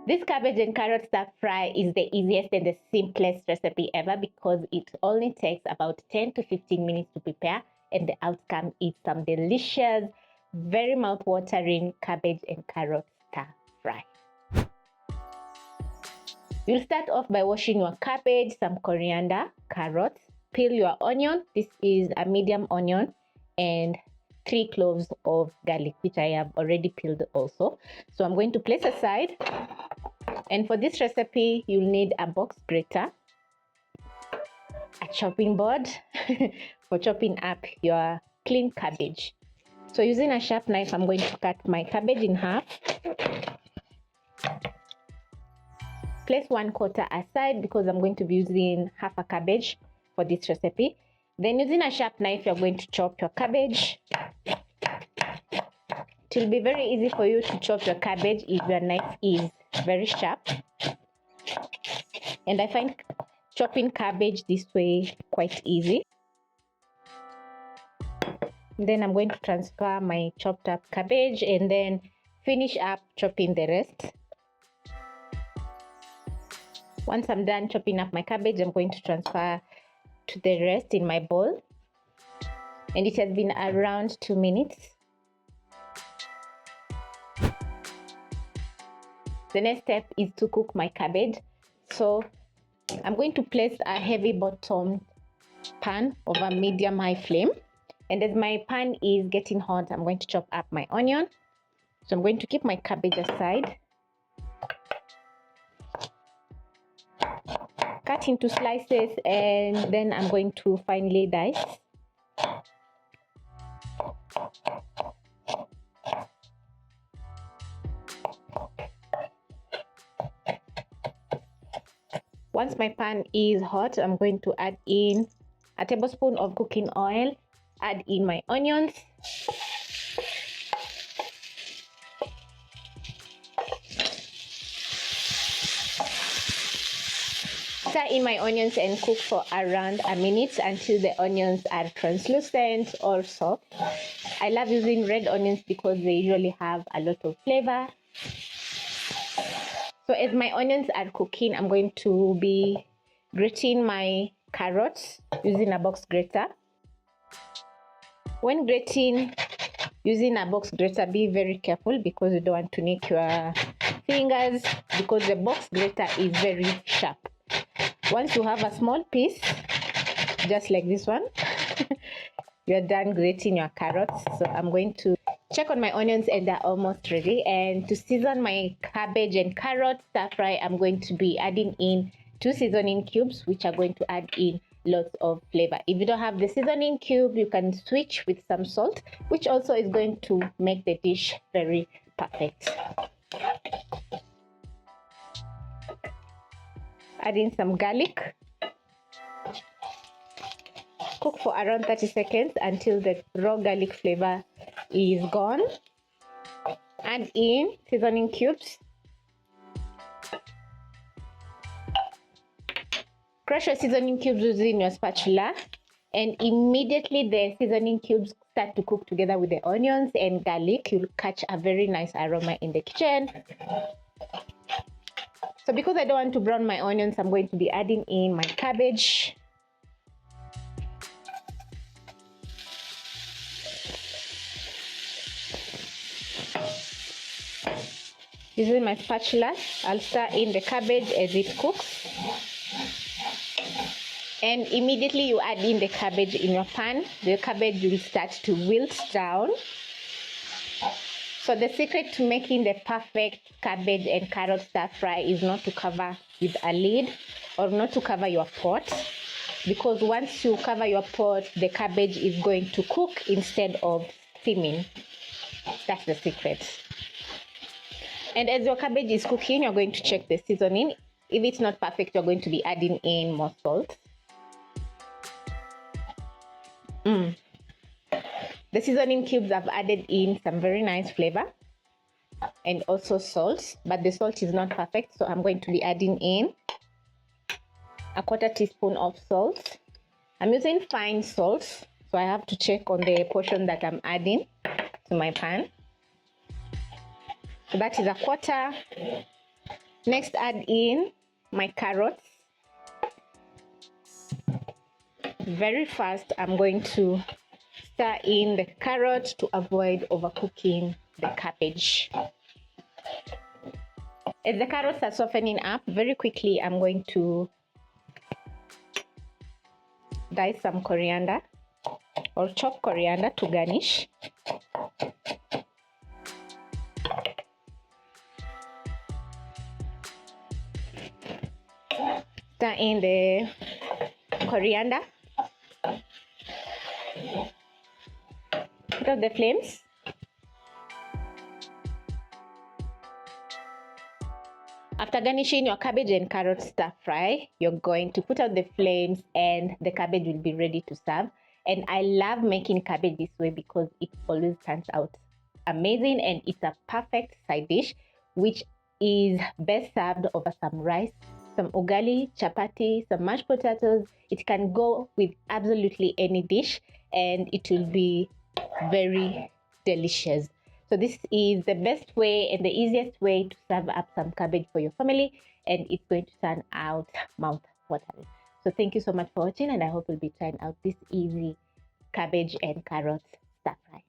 This cabbage and carrot stir fry is the easiest and the simplest recipe ever because it only takes about 10 to 15 minutes to prepare, and the outcome is some delicious, very mouth-watering cabbage and carrot stir fry. You'll start off by washing your cabbage, some coriander, carrots, peel your onion. This is a medium onion, and 3 cloves of garlic, which I have already peeled also. So I'm going to place aside. And for this recipe, you'll need a box grater, a chopping board for chopping up your clean cabbage. So using a sharp knife, I'm going to cut my cabbage in half. Place 1/4 aside because I'm going to be using half a cabbage for this recipe. Then using a sharp knife, you're going to chop your cabbage. It will be very easy for you to chop your cabbage if your knife is very sharp. And I find chopping cabbage this way quite easy. Then I'm going to transfer my chopped up cabbage and then finish up chopping the rest. Once I'm done chopping up my cabbage, I'm going to transfer to the rest in my bowl. And it has been around 2 minutes. The next step is to cook my cabbage. So I'm going to place a heavy bottom pan over medium-high flame. And as my pan is getting hot, I'm going to chop up my onion. So I'm going to keep my cabbage aside. Cut into slices, and then I'm going to finely dice. Once my pan is hot, I'm going to add in a tablespoon of cooking oil, add in my onions, stir in my onions and cook for around a minute until the onions are translucent or soft. I love using red onions because they usually have a lot of flavor. So as my onions are cooking, I'm going to be grating my carrots using a box grater. When grating using a box grater, be very careful because you don't want to nick your fingers because the box grater is very sharp. Once you have a small piece, just like this one, you're done grating your carrots. So I'm going to check on my onions and they're almost ready. And to season my cabbage and carrot stir fry, I'm going to be adding in 2 seasoning cubes, which are going to add in lots of flavor. If you don't have the seasoning cube, you can switch with some salt, which also is going to make the dish very perfect. Add in some garlic. Cook for around 30 seconds until the raw garlic flavor is gone. Add in seasoning cubes. Crush your seasoning cubes using your spatula, and immediately the seasoning cubes start to cook together with the onions and garlic, you'll catch a very nice aroma in the kitchen. So because I don't want to brown my onions, I'm going to be adding in my cabbage. Using my spatula, I'll stir in the cabbage as it cooks. And immediately you add in the cabbage in your pan, the cabbage will start to wilt down. So the secret to making the perfect cabbage and carrot stir fry is not to cover with a lid or not to cover your pot, because once you cover your pot, the cabbage is going to cook instead of steaming. That's the secret. And as your cabbage is cooking, you're going to check the seasoning. If it's not perfect, you're going to be adding in more salt. The seasoning cubes have added in some very nice flavor and also salt, but the salt is not perfect, so I'm going to be adding in a 1/4 teaspoon of salt. I'm using fine salt, so I have to check on the portion that I'm adding to my pan. So that is a 1/4. Next, add in my carrots. Very fast, I'm going to stir in the carrots to avoid overcooking the cabbage. As the carrots are softening up, very quickly I'm going to dice some coriander or chop coriander to garnish. Stir in the coriander. Put out the flames. After garnishing your cabbage and carrot stir fry, you're going to put out the flames and the cabbage will be ready to serve. And I love making cabbage this way because it always turns out amazing, and it's a perfect side dish which is best served over some rice, some ugali, chapati, some mashed potatoes. It can go with absolutely any dish and it will be very delicious. So this is the best way and the easiest way to serve up some cabbage for your family, and it's going to turn out mouth-watering. So thank you so much for watching, and I hope you'll be trying out this easy cabbage and carrot stir fry.